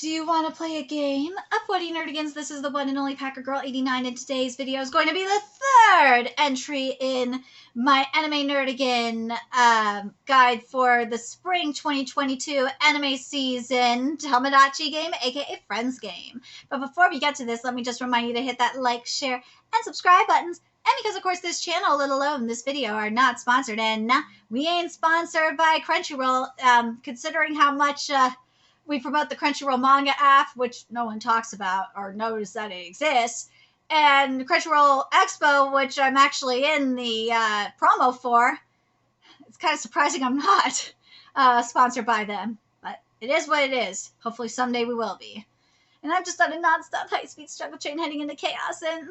Do you want to play a game of Woody Nerdigans? This is the one and only Packer Girl 89, and today's video is going to be the third entry in my Anime Nerdigan guide for the spring 2022 anime season Tomodachi Game, aka Friends Game. But before we get to this, let me just remind you to hit that like, share, and subscribe buttons. And because, of course, this channel, let alone this video, are not sponsored, and we ain't sponsored by Crunchyroll, considering how much we promote the Crunchyroll manga app, which no one talks about or knows that it exists, and Crunchyroll Expo, which I'm actually in the promo for. It's kind of surprising I'm not sponsored by them, but it is what it is. Hopefully someday we will be. And I'm just on a non-stop high-speed struggle train heading into chaos and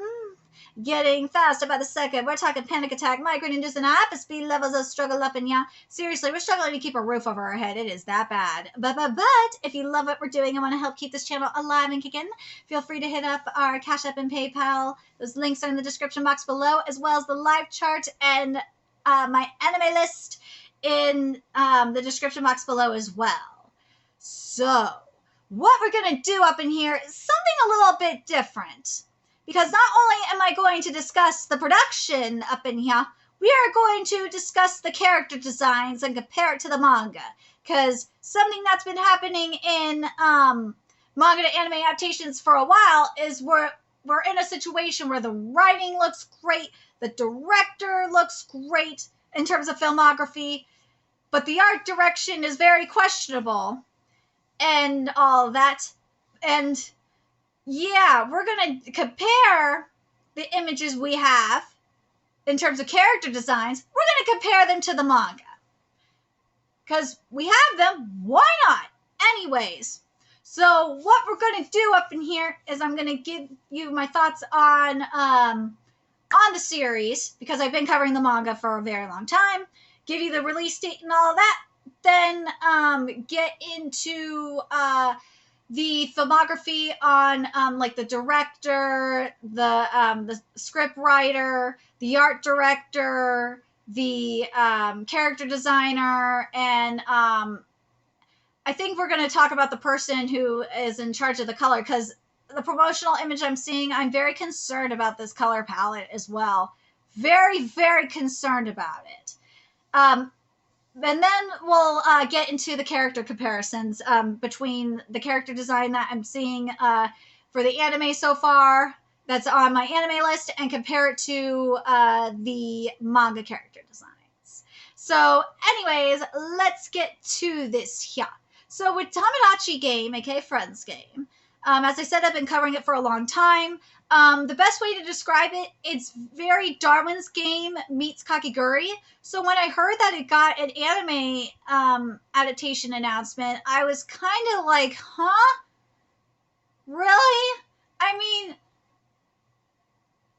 getting faster by the second. We're talking panic attack, migraine-induced, and hyper-speed levels of struggle up and yeah. Seriously, we're struggling to keep a roof over our head. It is that bad. But if you love what we're doing and want to help keep this channel alive and kicking, feel free to hit up our Cash App and PayPal. Those links are in the description box below, as well as the live chart and my anime list in the description box below as well. So what we're going to do up in here is something a little bit different. Because not only am I going to discuss the production up in here, we are going to discuss the character designs and compare it to the manga. Because something that's been happening in manga to anime adaptations for a while is we're in a situation where the writing looks great, the director looks great in terms of filmography, but the art direction is very questionable. And all that. And yeah, we're going to compare the images we have in terms of character designs. We're going to compare them to the manga. Because we have them. Why not? Anyways. So what we're going to do up in here is I'm going to give you my thoughts on the series. Because I've been covering the manga for a very long time. Give you the release date and all of that. Then get into the filmography on like the director, the script writer, the art director, the character designer, and I think we're going to talk about the person who is in charge of the color, because the promotional image I'm seeing, I'm very concerned about this color palette as well. Very, very concerned about it. And then we'll get into the character comparisons between the character design that I'm seeing for the anime so far, that's on my anime list, and compare it to the manga character designs. So anyways, let's get to this here. So with Tomodachi Game, aka Friends Game, as I said, I've been covering it for a long time. The best way to describe it, it's very Darwin's Game meets Kakiguri. So when I heard that it got an anime adaptation announcement, I was kind of like, huh? Really? I mean,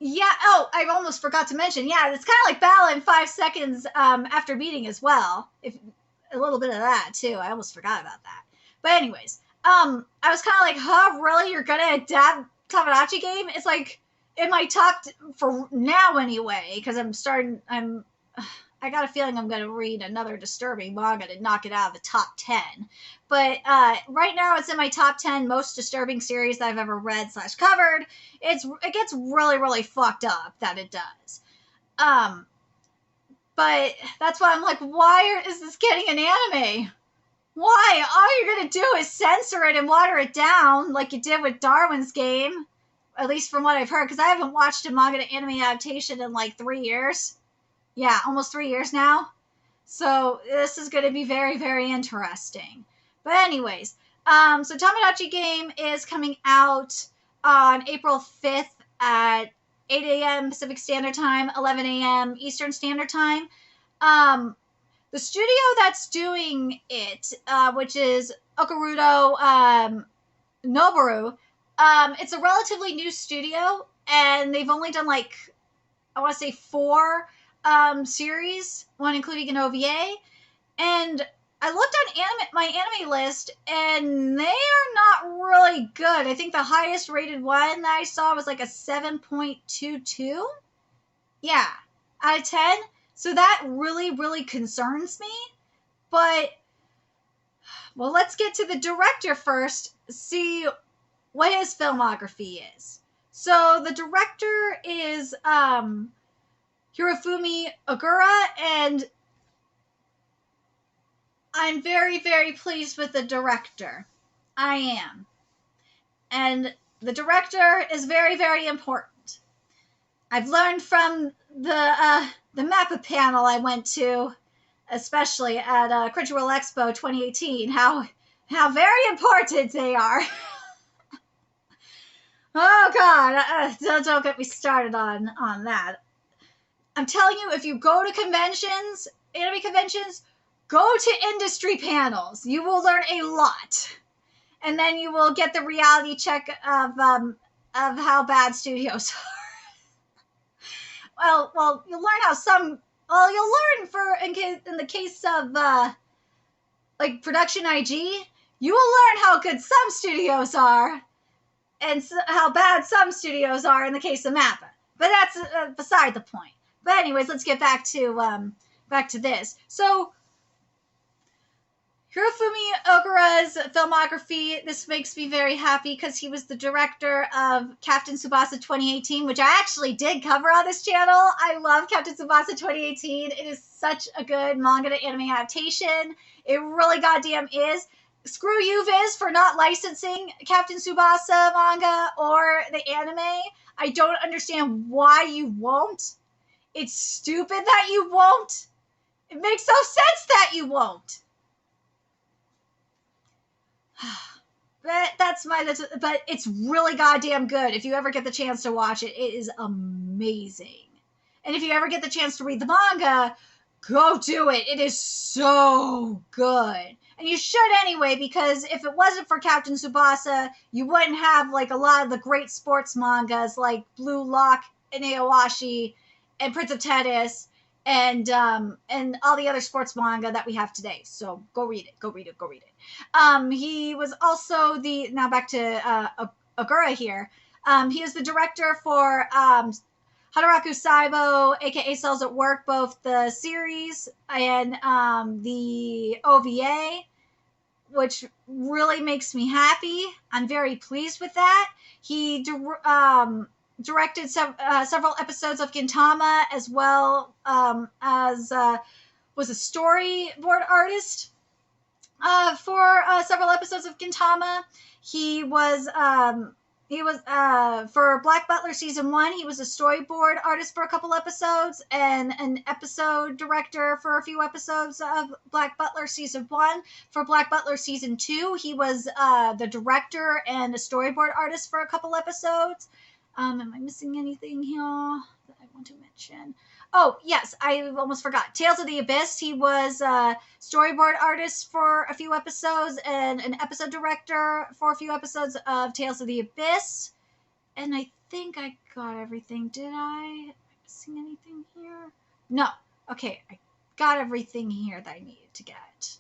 yeah. Oh, I almost forgot to mention. Yeah, it's kind of like Battle in 5 seconds after beating as well. If a little bit of that too. I almost forgot about that. But anyways, I was kind of like, huh? Really? You're gonna adapt Tomodachi Game? It's like in my top for now anyway, because I got a feeling I'm going to read another disturbing manga to knock it out of the top 10. But right now it's in my top 10 most disturbing series that I've ever read / covered. It gets really, really fucked up that it does. But that's why I'm like, why is this getting an anime? Why? All you're going to do is censor it and water it down like you did with Darwin's Game. At least from what I've heard, because I haven't watched a manga to anime adaptation in like 3 years. Yeah, almost 3 years now. So this is going to be very, very interesting. But anyways, so Tomodachi Game is coming out on April 5th at 8 a.m. Pacific Standard Time, 11 a.m. Eastern Standard Time. The studio that's doing it, which is Okurudo Noboru, it's a relatively new studio, and they've only done like, I want to say 4 series, one including an OVA, and I looked on my anime list, and they are not really good. I think the highest rated one that I saw was like a 7.22. Yeah, out of 10. So that really, really concerns me. But Well, let's get to the director first, see what his filmography is. So the director is Hirofumi Ogura, and I'm very, very pleased with the director. I am. And the director is very, very important. I've learned from the MAPPA panel I went to, especially at Crunchyroll Expo 2018, how very important they are. Oh God, don't get me started on that. I'm telling you, if you go to conventions, anime conventions, go to industry panels. You will learn a lot, and then you will get the reality check of how bad studios are. Well, you'll learn how some. Well, you'll learn in the case of like Production IG, you will learn how good some studios are, and how bad some studios are in the case of MAPPA. But that's beside the point. But anyways, let's get back to this. So Hirofumi Ogura's filmography, this makes me very happy because he was the director of Captain Tsubasa 2018, which I actually did cover on this channel. I love Captain Tsubasa 2018. It is such a good manga to anime adaptation. It really goddamn is. Screw you, Viz, for not licensing Captain Tsubasa manga or the anime. I don't understand why you won't. It's stupid that you won't. It makes no sense that you won't. But it's really goddamn good. If you ever get the chance to watch it, it is amazing. And if you ever get the chance to read the manga, go do it. It is so good. And you should anyway, because if it wasn't for Captain Tsubasa, you wouldn't have like a lot of the great sports mangas like Blue Lock and Aowashi and Prince of Tennis and all the other sports manga that we have today. So go read it. Go read it. Go read it. He was also now back to Ogura here. He is the director for Hataraku Saibo, aka Cells at Work, both the series and the OVA, which really makes me happy. I'm very pleased with that. He directed several episodes of Gintama, as well as was a storyboard artist for several episodes of Gintama. He was for Black Butler season 1. He was a storyboard artist for a couple episodes and an episode director for a few episodes of Black Butler season 1. For Black Butler season 2, he was the director and a storyboard artist for a couple episodes. Am I missing anything here that I want to mention? Oh, yes, I almost forgot. Tales of the Abyss, he was a storyboard artist for a few episodes and an episode director for a few episodes of Tales of the Abyss. And I think I got everything. Did I? Am I missing anything here? No. Okay, I got everything here that I needed to get.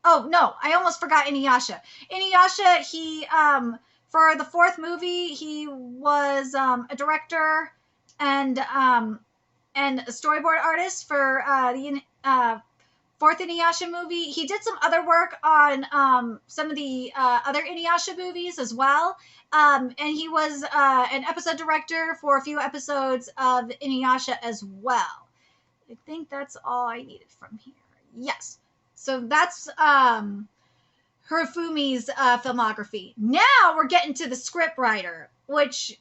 Oh, no, I almost forgot Inuyasha. Inuyasha, he, for the 4th movie, he was a director and a storyboard artist for the 4th Inuyasha movie. He did some other work on some of the other Inuyasha movies as well. And he was an episode director for a few episodes of Inuyasha as well. I think that's all I needed from here. Yes. So that's Hirofumi's filmography. Now we're getting to the script writer, which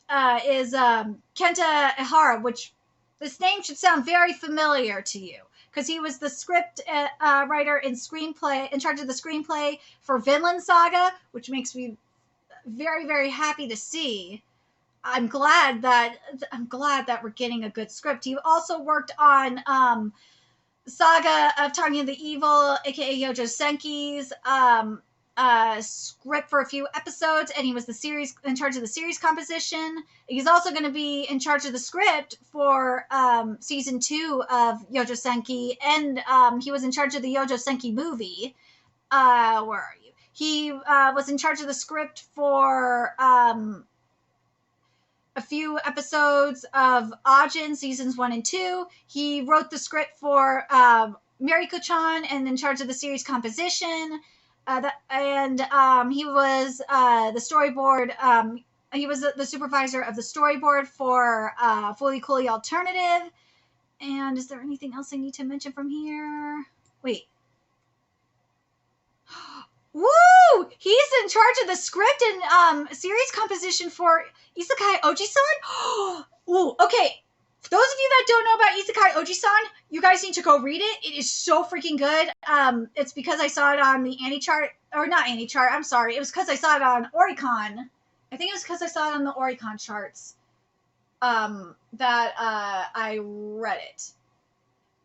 is Kenta Ihara, which this name should sound very familiar to you because he was the script writer and in charge of the screenplay for Vinland Saga, which makes me very, very happy to see. I'm glad that we're getting a good script. He also worked on Saga of Tanya the Evil, aka Yojo Senki's script for a few episodes, and he was in charge of the series composition. He's also going to be in charge of the script for season 2 of Yojo Senki, and he was in charge of the Yojo Senki movie. Where are you? He was in charge of the script for a few episodes of Ajin seasons 1 and 2. He wrote the script for Mariko-chan and in charge of the series composition. he was the storyboard. He was the supervisor of the storyboard for Fully Coolly Alternative. And is there anything else I need to mention from here? Wait. Woo! He's in charge of the script and series composition for Isekai Oji-san. Ooh, okay. For those of you that don't know about Isekai Oji-san, you guys need to go read it. It is so freaking good. It's because I saw it on the AniChart, or not AniChart, I'm sorry. It was because I saw it on Oricon. I think it was because I saw it on the Oricon charts that I read it.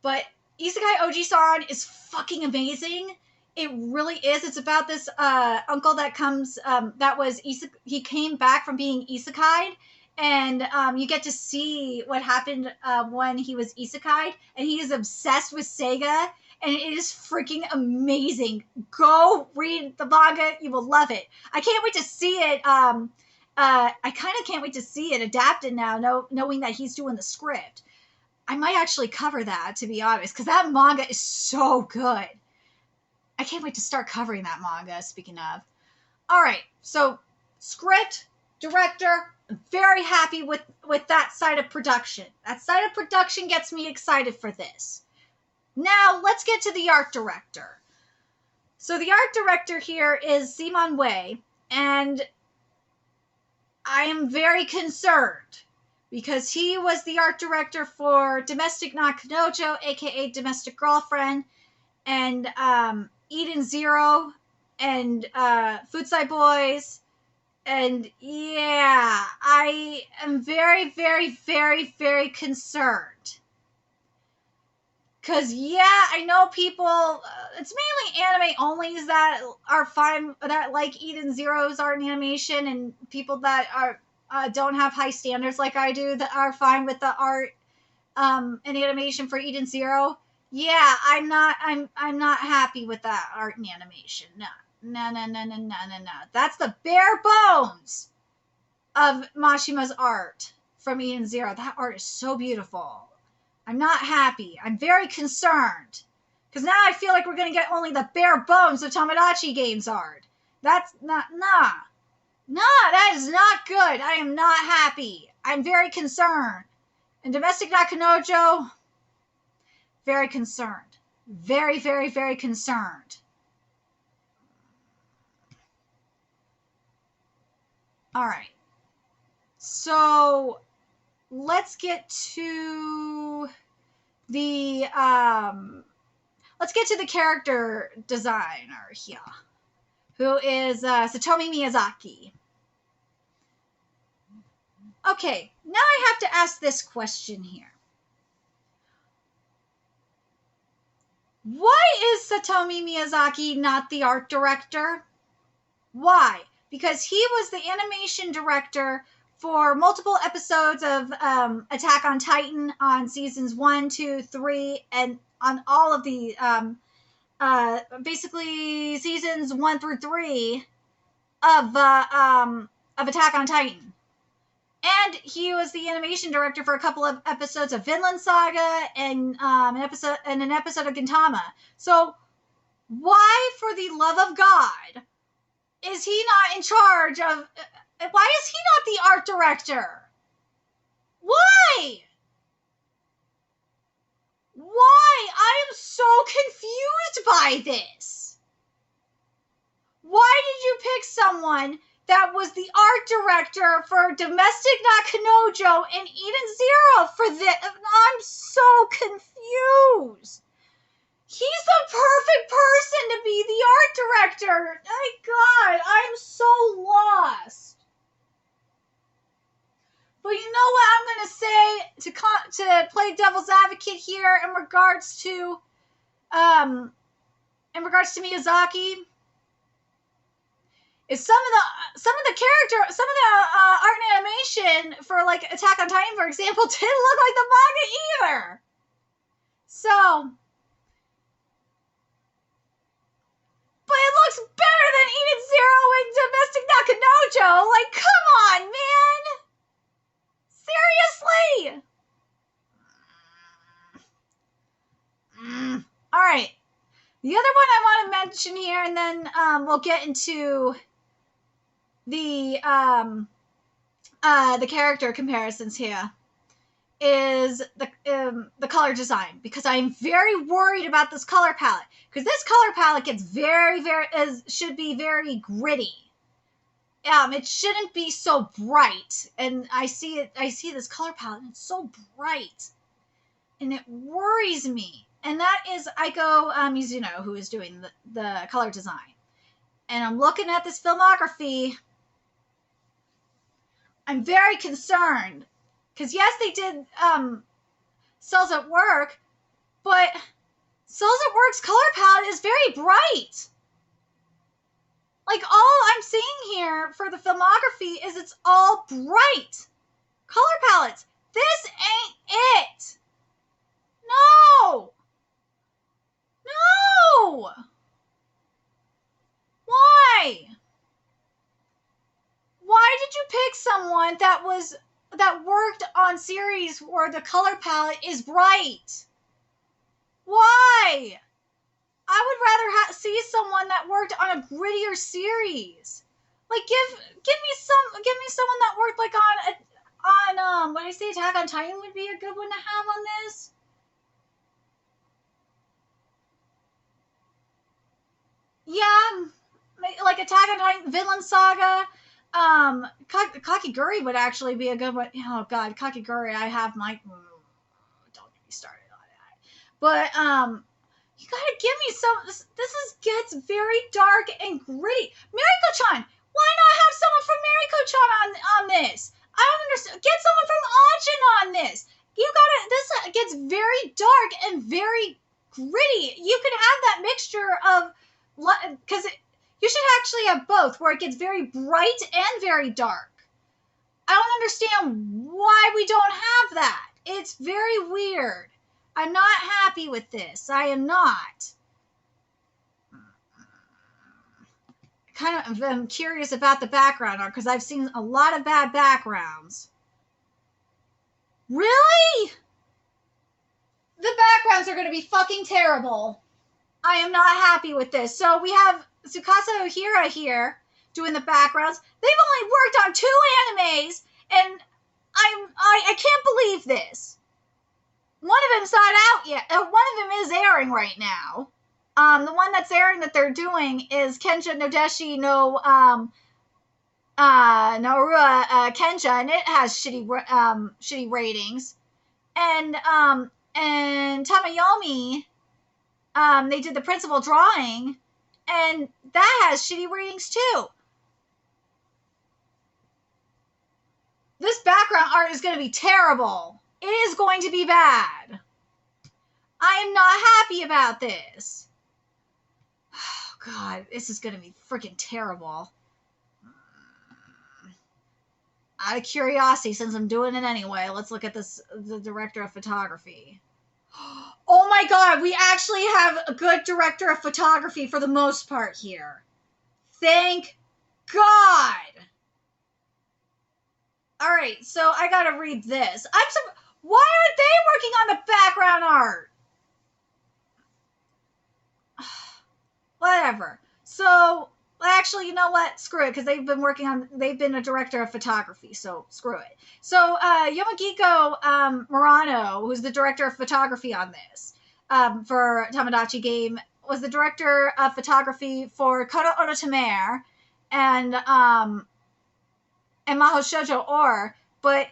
But Isekai Oji-san is fucking amazing. It really is. It's about this uncle that comes, he came back from being isekai'd, and you get to see what happened when he was isekai'd, and he is obsessed with Sega, and it is freaking amazing. Go read the manga. You will love it. I can't wait to see it. I kind of can't wait to see it adapted now, knowing that he's doing the script. I might actually cover that, to be honest, because that manga is so good. I can't wait to start covering that manga, speaking of. All right, so script, director, I'm very happy with that side of production. That side of production gets me excited for this. Now, let's get to the art director. So the art director here is Simon Wei, and I am very concerned because he was the art director for Domestic Nakanojo, aka Domestic Girlfriend, and Eden Zero, and Futsai Boys, and yeah, I am very, very, very, very concerned. Because, yeah, I know people, it's mainly anime onlys that are fine, that like Eden Zero's art and animation, and people that are don't have high standards like I do that are fine with the art and animation for Eden Zero. Yeah, I'm not happy with that art and animation. No. That's the bare bones of Mashima's art from Eden Zero. That art is so beautiful. I'm not happy. I'm very concerned. Because now I feel like we're going to get only the bare bones of Tomodachi Game's art. That's not, that is not good. I am not happy. I'm very concerned. And Domestic Nakanojo, very concerned. Very, very, very concerned. All right. So let's get to the character designer here, who is Satomi Miyazaki. Okay, now I have to ask this question here. Why is Satomi Miyazaki not the art director? Why? Because he was the animation director for multiple episodes of Attack on Titan on seasons 1, 2, 3, and on all of the basically seasons 1 through 3 of Attack on Titan. And he was the animation director for a couple of episodes of Vinland Saga and an episode of Gintama. So why, for the love of God, is he not in charge of... why is he not the art director? Why? Why? I am so confused by this. Why did you pick someone that was the art director for Domestic Nakanojo and Eden Zero for this? I'm so confused. He's the perfect person to be the art director. My God, I'm so lost. But you know what I'm going to say to play devil's advocate here in regards to Miyazaki? Is some of the art and animation for like Attack on Titan, for example, didn't look like the manga either. So, but it looks better than Eden Zero and Domestic Nakanojo. Like, come on, man. Seriously. All right. The other one I want to to mention here, and then we'll get into the character comparisons here, is the color design, because I'm very worried about this color palette, because this color palette gets should be very gritty. It shouldn't be so bright, and I see this color palette and it's so bright, and it worries me. And that is Aiko Mizuno, who is doing the color design. And I'm looking at this filmography. I'm very concerned. Because yes, they did Cells at Work, but Cells at Work's color palette is very bright. Like, all I'm seeing here for the filmography is it's all bright color palettes. This ain't it. No. No. Why? Why did you pick someone that worked on series where the color palette is bright? Why? I would rather see someone that worked on a grittier series. Like, give me someone that worked like on when I say Attack on Titan would be a good one to have on this. Yeah, like Attack on Titan, Vinland Saga. Kakiguri would actually be a good one. Oh God, Kakiguri, I have my. Don't get me started on that. But you gotta give me some. Gets very dark and gritty. Mariko-chan, why not have someone from Mariko-chan on this? I don't understand. Get someone from Ajin on this. This gets very dark and very gritty. You can have that mixture of, because you should actually have both, where it gets very bright and very dark. I don't understand why we don't have that. It's very weird. I'm not happy with this. I am not. I'm curious about the background art, because I've seen a lot of bad backgrounds. Really? The backgrounds are going to be fucking terrible. I am not happy with this. So we have Tsukasa Ohira here doing the backgrounds. They've only worked on 2 animes, and I can't believe this. One of them's not out yet. One of them is airing right now. The one that's airing that they're doing is Kenja Nodeshi no Norua Kenja, and it has shitty ratings. And Tamayomi, they did the principal drawing, and that has shitty ratings too. This background art is going to be terrible. It is going to be bad. I am not happy about this. Oh, God, this is going to be freaking terrible. Out of curiosity, since I'm doing it anyway, let's look at the director of photography. Oh my God, we actually have a good director of photography for the most part here. Thank God. All right, so I gotta read this. Why aren't they working on the background art? Whatever. So, actually, you know what? Screw it, because they've been a director of photography, so screw it. So, Yomagiko Murano, who's the director of photography on this, for Tomodachi Game, was the director of photography for Koto Orotamere and Maho Shoujo Or, but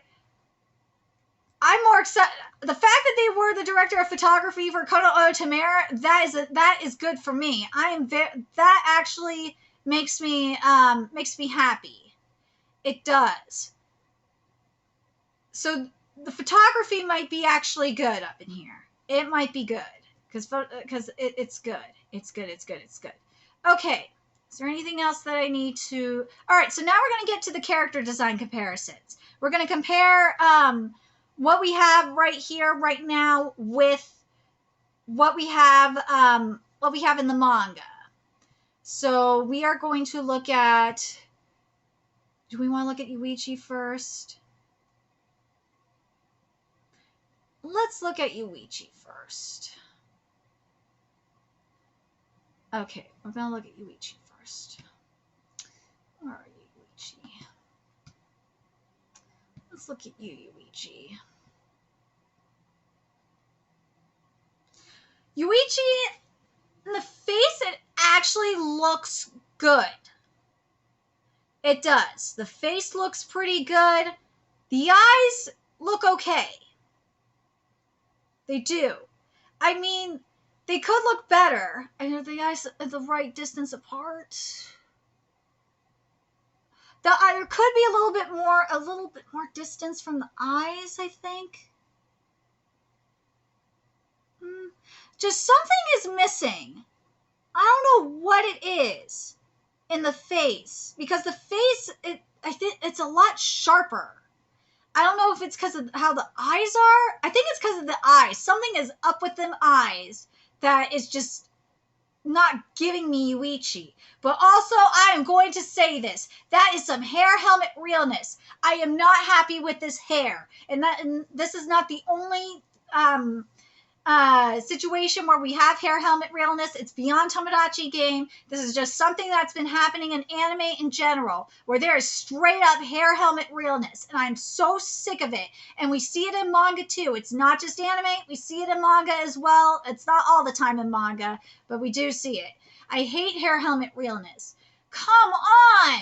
I'm more excited. The fact that they were the director of photography for Koto Orotamere, that is good for me. That actually makes me happy. It does. So the photography might be actually good up in here. It might be good because it's good. It's good. Okay. Is there anything else that I need to? All right. So now we're going to get to the character design comparisons. We're going to compare what we have right here, right now, with what we have in the manga. So we are going to look at. Do we want to look at Yuichi first? Let's look at Yuichi first. Okay, we're gonna look at Yuichi first. Where are you, Yuichi? Let's look at you, Yuichi. Yuichi, in the face, it actually looks good. It does. The face looks pretty good. The eyes look okay. They do. I mean, they could look better. I know the eyes are the right distance apart. There could be a little bit more distance from the eyes, I think. Just something is missing. I don't know what it is in the face, because the face, I think it's a lot sharper. I don't know if it's because of how the eyes are. I think it's because of the eyes. Something is up with them eyes that is just not giving me Yuichi. But also, I am going to say this. That is some hair helmet realness. I am not happy with this hair. And this is not the only situation where we have hair helmet realness. It's beyond Tomodachi Game. This is just something that's been happening in anime in general, where there is straight up hair helmet realness, and I'm so sick of it. And we see it in manga too. It's not just anime, we see it in manga as well. It's not all the time in manga, but we do see it. I hate hair helmet realness. Come on!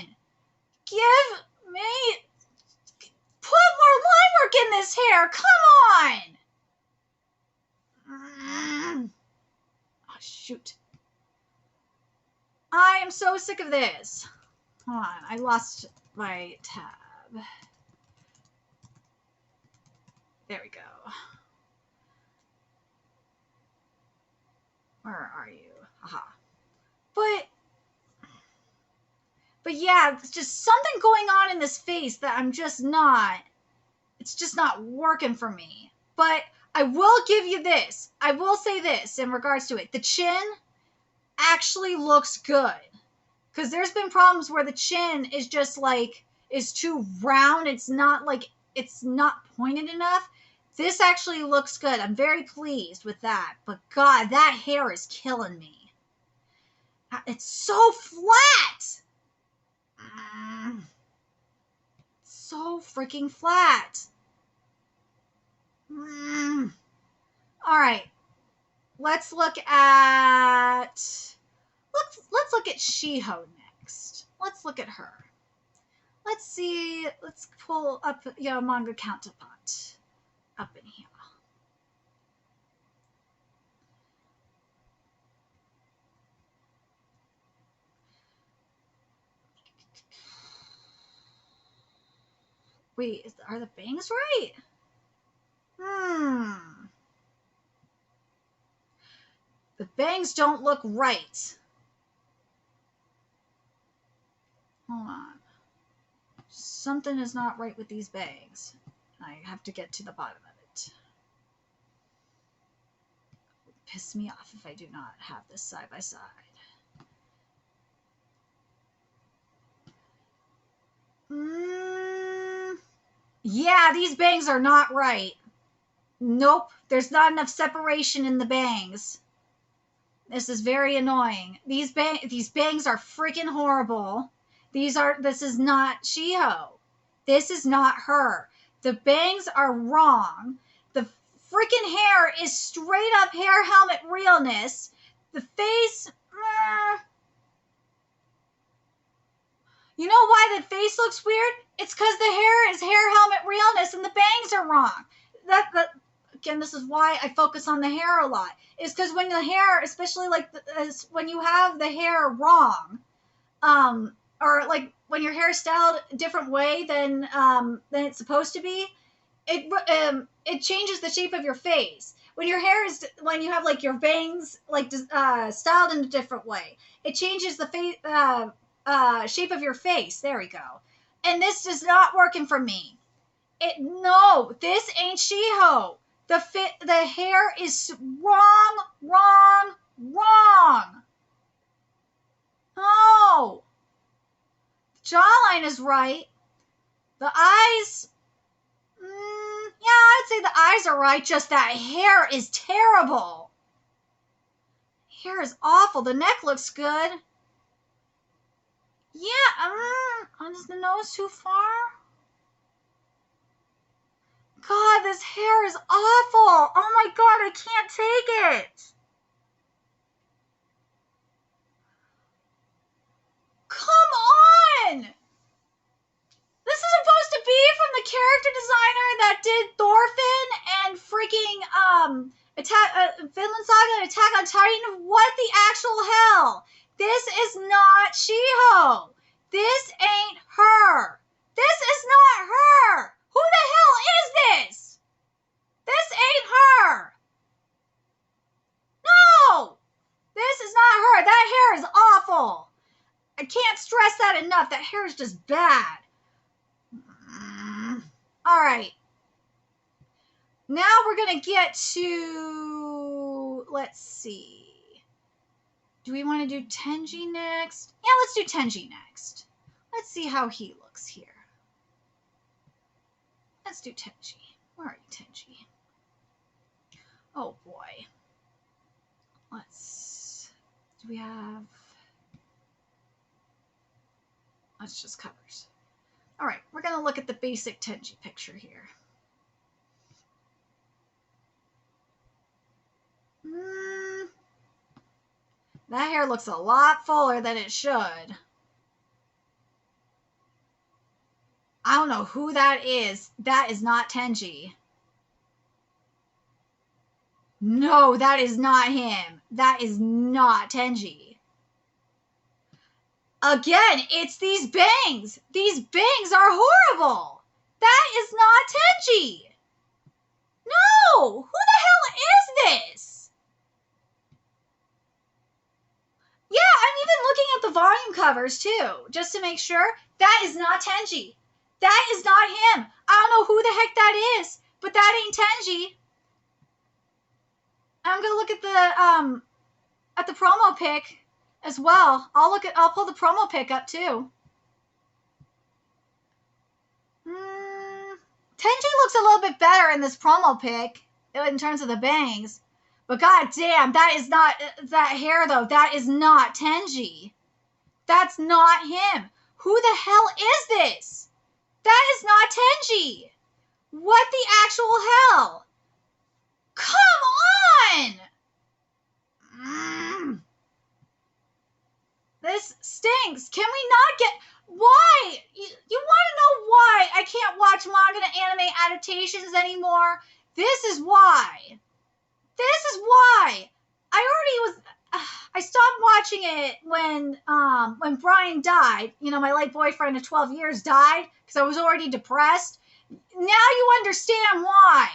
Give me... Put more line work in this hair! Come on! Oh, shoot. I am so sick of this. Hold on, I lost my tab. There we go. Where are you? Aha. But yeah, it's just something going on in this face that I'm just not, it's just not working for me. But I will give you this. I will say this in regards to it. The chin actually looks good. Because there's been problems where the chin is just like, is too round. It's not pointed enough. This actually looks good. I'm very pleased with that. But God, that hair is killing me. It's so flat. So freaking flat. All right. Let's look at Shiho next. Let's look at her. Let's see. Let's pull up manga counterpart up in here. Wait, are the bangs right? The bangs don't look right. Hold on. Something is not right with these bangs. I have to get to the bottom of it. It would piss me off if I do not have this side by side. Yeah, these bangs are not right. Nope, there's not enough separation in the bangs. This is very annoying. These bangs are freaking horrible. This is not Shiho. This is not her. The bangs are wrong. The freaking hair is straight up hair helmet realness. The face, You know why the face looks weird? It's because the hair is hair helmet realness and the bangs are wrong. Again, this is why I focus on the hair a lot. Is because when the hair, especially like when you have the hair wrong, or like when your hair is styled a different way than it's supposed to be, it changes the shape of your face. When you have like your bangs like styled in a different way, it changes the face shape of your face. There we go. And this is not working for me. No, this ain't Shiho. The hair is wrong. No. The jawline is right. The eyes, yeah, I'd say the eyes are right. Just that hair is terrible. hair is awful. The neck looks good. Yeah, is the nose too far? God, this hair is awful. Oh my God, I can't take it. Come on! This is supposed to be from the character designer that did Thorfinn and freaking Finland Saga and Attack on Titan. What the actual hell? This is not Shiho. This ain't her. This is not her. Who the hell is this? This ain't her. No! This is not her. That hair is awful. I can't stress that enough. That hair is just bad. All right. Now we're going to get to, let's see. Do we want to do Tenji next? Yeah, let's do Tenji next. Let's see how he looks here. Let's do Tenji. Where are you, Tenji? Oh, boy. Do we have... That's just covers. All right, we're going to look at the basic Tenji picture here. That hair looks a lot fuller than it should. I don't know who that is. That is not Tenji. No, that is not him. That is not Tenji. Again, it's these bangs. These bangs are horrible. That is not Tenji. No, who the hell is this? Yeah, I'm even looking at the volume covers too, just to make sure. That is not Tenji. That is not him. I don't know who the heck that is, but that ain't Tenji. I'm gonna look at the promo pic as well. I'll pull the promo pic up too. Tenji looks a little bit better in this promo pic in terms of the bangs. But god damn, that is not that hair though. That is not Tenji. That's not him. Who the hell is this? That is not Tenji. What the actual hell? Come on! This stinks. Can we not get... Why? You want to know why I can't watch manga and anime adaptations anymore? This is why. This is why. I stopped watching it when Brian died. You know, my late boyfriend of 12 years died because I was already depressed. Now you understand why.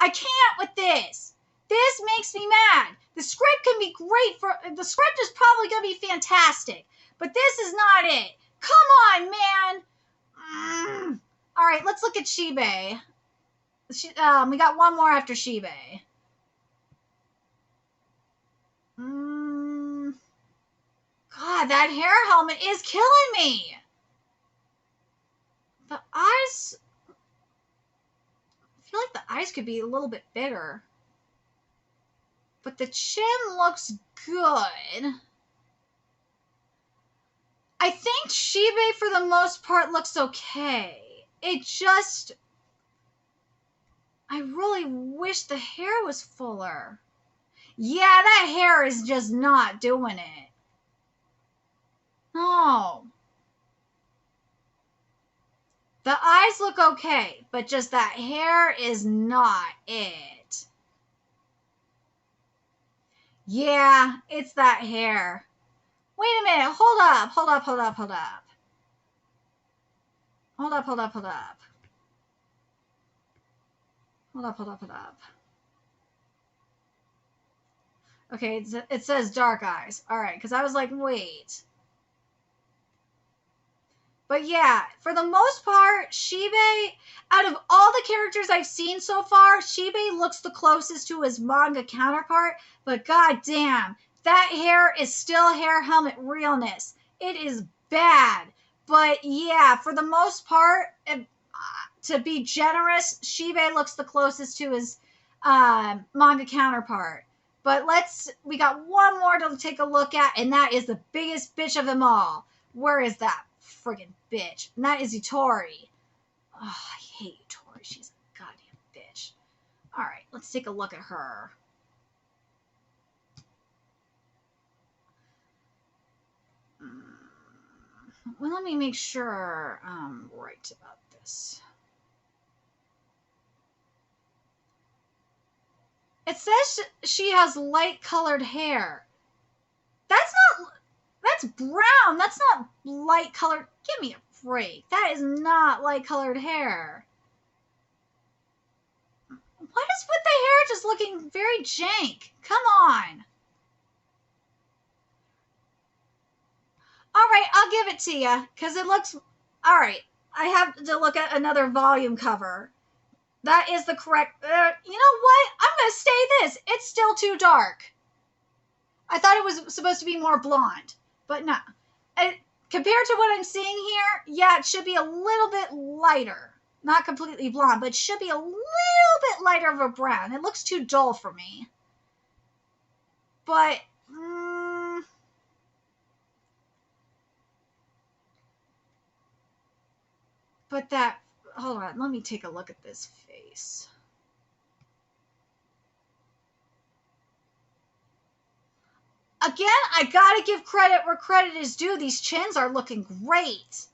I can't with this. This makes me mad. The script can be great the script is probably going to be fantastic, but this is not it. Come on, man. All right, let's look at Shibe. We got one more after Shibe. God, that hair helmet is killing me. The eyes... I feel like the eyes could be a little bit bigger. But the chin looks good. I think Shibe, for the most part, looks okay. It just... I really wish the hair was fuller. Yeah, that hair is just not doing it. No. The eyes look okay, but just that hair is not it. Yeah, it's that hair. Wait a minute. Hold up. Hold up, hold up, hold up. Hold up, hold up, hold up. Hold up, hold up, hold up. Okay, it says dark eyes. All right, because I was like, wait. But yeah, for the most part, Shibe, out of all the characters I've seen so far, Shibe looks the closest to his manga counterpart. But goddamn, that hair is still hair helmet realness. It is bad. But yeah, for the most part, to be generous, Shibe looks the closest to his manga counterpart. But we got one more to take a look at, and that is the biggest bitch of them all. Where is that friggin' bitch? And that is Tori. Oh, I hate Tori. She's a goddamn bitch. All right, let's take a look at her. Well, let me make sure I'm right about this. It says she has light-colored hair. That's brown. That's not light-colored. Give me a break. That is not light-colored hair. What is with the hair just looking very jank? Come on. All right, I'll give it to you because it looks... All right, I have to look at another volume cover. That is the correct... you know what? I'm going to say this. It's still too dark. I thought it was supposed to be more blonde, but no. Compared to what I'm seeing here, yeah, it should be a little bit lighter. Not completely blonde, but it should be a little bit lighter of a brown. It looks too dull for me. But... But that... Hold on, let me take a look at this face. Again, I gotta give credit where credit is due. These chins are looking great.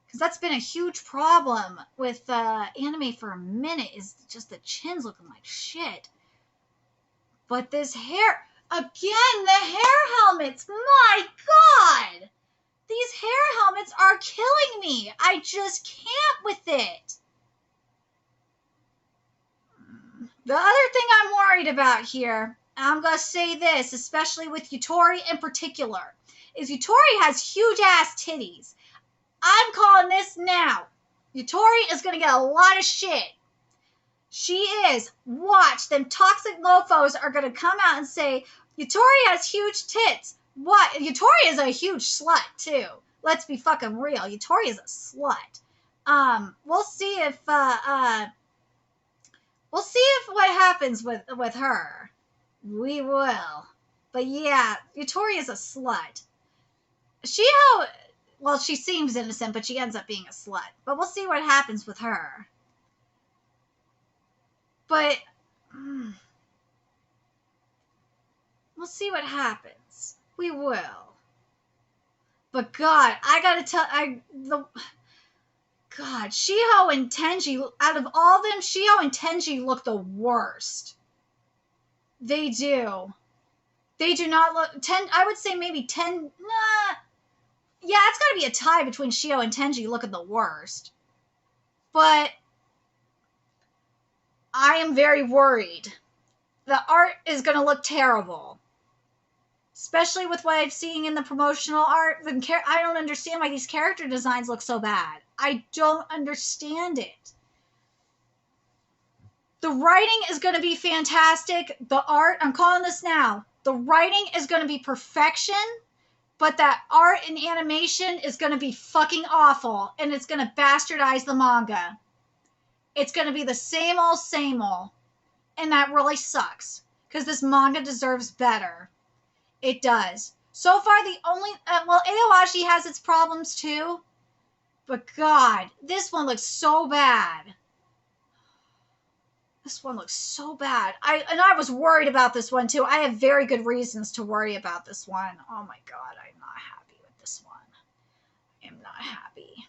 Because that's been a huge problem with anime for a minute, is just the chins looking like shit. But this hair... Again, the hair helmets! My God! These hair helmets are killing me. I just can't with it. The other thing I'm worried about here, I'm going to say this, especially with Tori in particular, is Tori has huge ass titties. I'm calling this now. Tori is going to get a lot of shit. She is. Watch. Them toxic mofos are going to come out and say, Tori has huge tits. What? Tori is a huge slut, too. Let's be fucking real. Tori is a slut. We'll see if, what happens with her. We will. But yeah, Tori is a slut. Well, she seems innocent, but she ends up being a slut. But we'll see what happens with her. But, we'll see what happens. We will. But God, I gotta tell, God, Shiho and Tenji, out of all of them, Shiho and Tenji look the worst. They do. They do not look, I would say maybe 10, nah. Yeah, it's gotta be a tie between Shiho and Tenji looking the worst. But I am very worried. The art is gonna look terrible. Especially with what I've seen in the promotional art. I don't understand why these character designs look so bad. I don't understand it. The writing is going to be fantastic. The art, I'm calling this now. The writing is going to be perfection. But that art and animation is going to be fucking awful. And it's going to bastardize the manga. It's going to be the same old, same old. And that really sucks. Because this manga deserves better. It does. So far, the only... well, Aoashi has its problems, too. But, God, this one looks so bad. This one looks so bad. I was worried about this one, too. I have very good reasons to worry about this one. Oh, my God, I'm not happy with this one. I am not happy.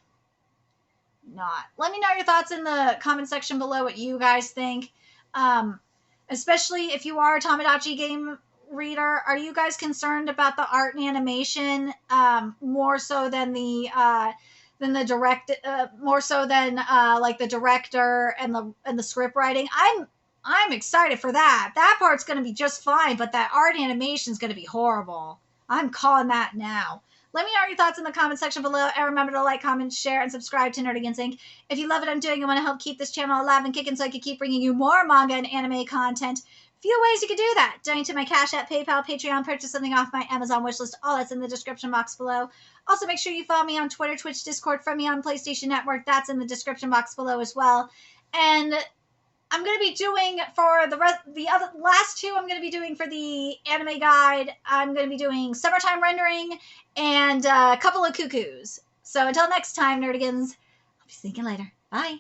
Not. Let me know your thoughts in the comment section below what you guys think. Especially if you are a Tomodachi Game reader, are you guys concerned about the art and animation more so than the more so than like the director and the script writing? I'm excited for that. That part's going to be just fine, but that art animation is going to be horrible. I'm calling that now. Let me know your thoughts in the comment section below, and remember to like, comment, share, and subscribe to Nerdigans Inc. If you love what I'm doing and want to help keep this channel alive and kicking so I can keep bringing you more manga and anime content, few ways you can do that. Donate to my Cash App, PayPal, Patreon, purchase something off my Amazon wishlist. All that's in the description box below. Also, make sure you follow me on Twitter, Twitch, Discord, friend me on PlayStation Network. That's in the description box below as well. And I'm going to be doing for the last two, I'm going to be doing for the anime guide, I'm going to be doing Summertime Rendering and a couple of cuckoos. So until next time, Nerdigans, I'll be speaking later. Bye.